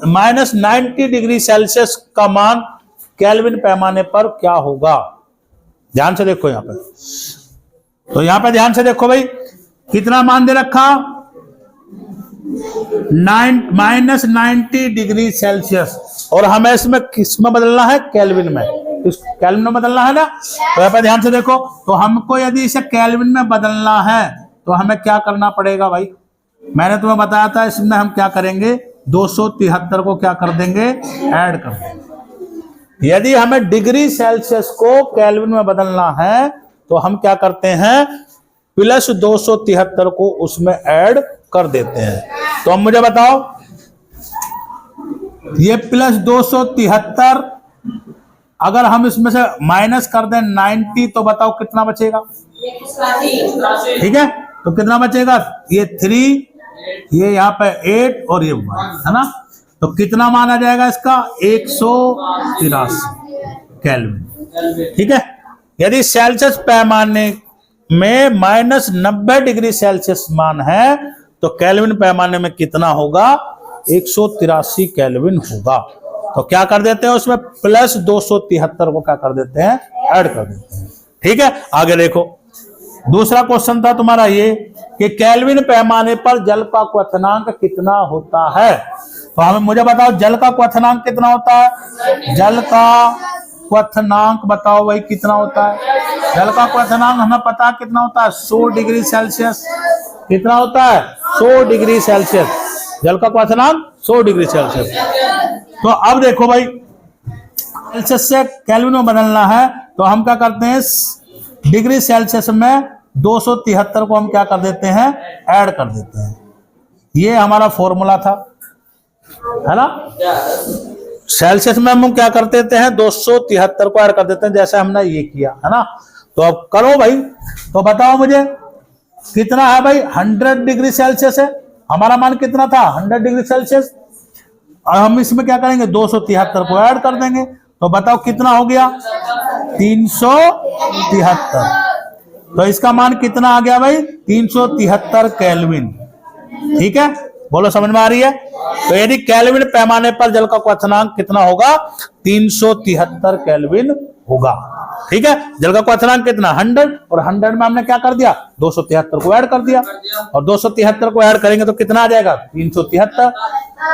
-90 degree Celsius का मान kelvin पैमाने पर क्या होगा? ध्यान से देखो यहां पे, तो यहां पे ध्यान से देखो भाई, कितना मान दे रखा? -90 डिग्री सेल्सियस, और हमें इसमें किसमें बदलना है? केल्विन में। इस केल्विन में बदलना है ना, तो यहाँ पे ध्यान से देखो, तो हमको यदि इसे केल्विन में बदलना है तो हमें क्या करना पड़ेगा भाई? मैंने तुम्हें बताया था, इसमें हम क्या करेंगे? 273 को क्या कर देंगे? ऐड कर देंगे। यदि हमें डिग्री सेल्सियस को केल्विन में बदलना है तो हम क्या करते हैं? प्लस 273 को उसमें ऐड कर देते हैं। तो अब मुझे बताओ, ये प्लस 273 अगर हम इसमें से माइनस कर दें 90, तो बताओ कितना बचेगा? ठीक है, तो कितना बचेगा? ये 3, ये यहाँ पे 8 और ये 1 है ना, तो कितना माना जाएगा इसका? 183 केल्विन। ठीक है, यदि सेल्सियस पैमाने में -90 डिग्री सेल्सियस मान है तो केल्विन पैमाने में कितना होगा? 183 केल्विन होगा। तो क्या कर देते हैं उसमें? प्लस 273 को क्या कर देते हैं? ऐड कर देते हैं। ठीक है, आगे देखो, दूसरा क्वेश्चन था तुम्हारा ये कि केल्विन पैमाने पर जल का क्वथनांक कितना होता है? तो हमें मुझे बताओ, जल का क्वथनांक कितना होता है? जल का क्वथनांक बताओ भाई कितना होता है? जल का क्वथनांक हमें पता है कितना होता है? 100 डिग्री सेल्सियस। कितना होता है? 100 डिग्री सेल्सियस। जल का क्वथनांक 100 डिग्री सेल्सियस। तो अब देखो भाई, सेल्सियस से केल्विन में बदलना है तो हम क्या करते हैं? डिग्री सेल्सियस में 273 को हम क्या कर देते हैं? ऐड कर देते हैं। ये हमारा फॉर्मूला था, है ना? सेल्सियस में हम क्या कर देते हैं? 273 को ऐड कर देते हैं, जैसे हमने ये किया, है ना? तो अब करो भाई, तो बताओ मुझे कितना है भाई? 100 डिग्री सेल्सियस है हमारा मान। कितना था? 100 डिग्री सेल्सियस। और हम इसमें क्या करेंगे? 273 को ऐड कर देंगे, तो बताओ कितना हो गया? 373। तो इसका मान कितना आ गया भाई? 373 केल्विन। ठीक है, बोलो समझ में आ रही है? तो यदि केल्विन पैमाने पर जल का क्वथनांक कितना होगा? 373 केल्विन होगा। ठीक है, जल का क्वथनांक कितना? 100, और 100 में हमने क्या कर दिया? 273 को ऐड कर दिया, और 273 को ऐड करेंगे तो कितना आ जाएगा? 373।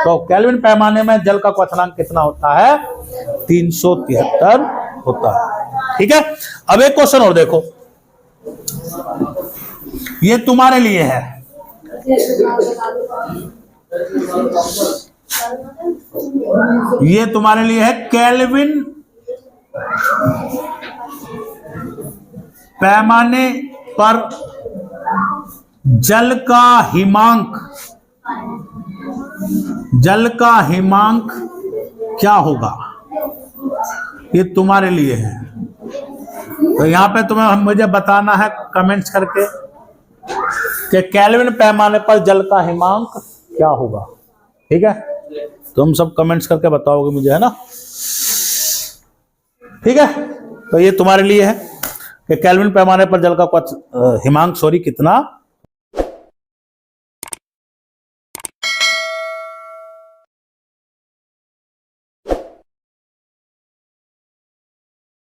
तो केल्विन पैमाने में जल का क्वथनांक कितना होता है? 373 होता है। ठीक है, अब एक क्वेश्चन और देखो, ये तुम्हारे लिए है। ये तुम्हारे लिए है, केल्विन पैमाने पर जल का हिमांक, जल का हिमांक क्या होगा? ये तुम्हारे लिए है। तो यहां पे तुम्हें मुझे बताना है कमेंट्स करके कि केल्विन पैमाने पर जल का हिमांक क्या होगा। ठीक है, तुम सब कमेंट्स करके बताओगे मुझे, है ना? ठीक है, तो ये तुम्हारे लिए है कि केल्विन पैमाने पर जल का हिमांक कितना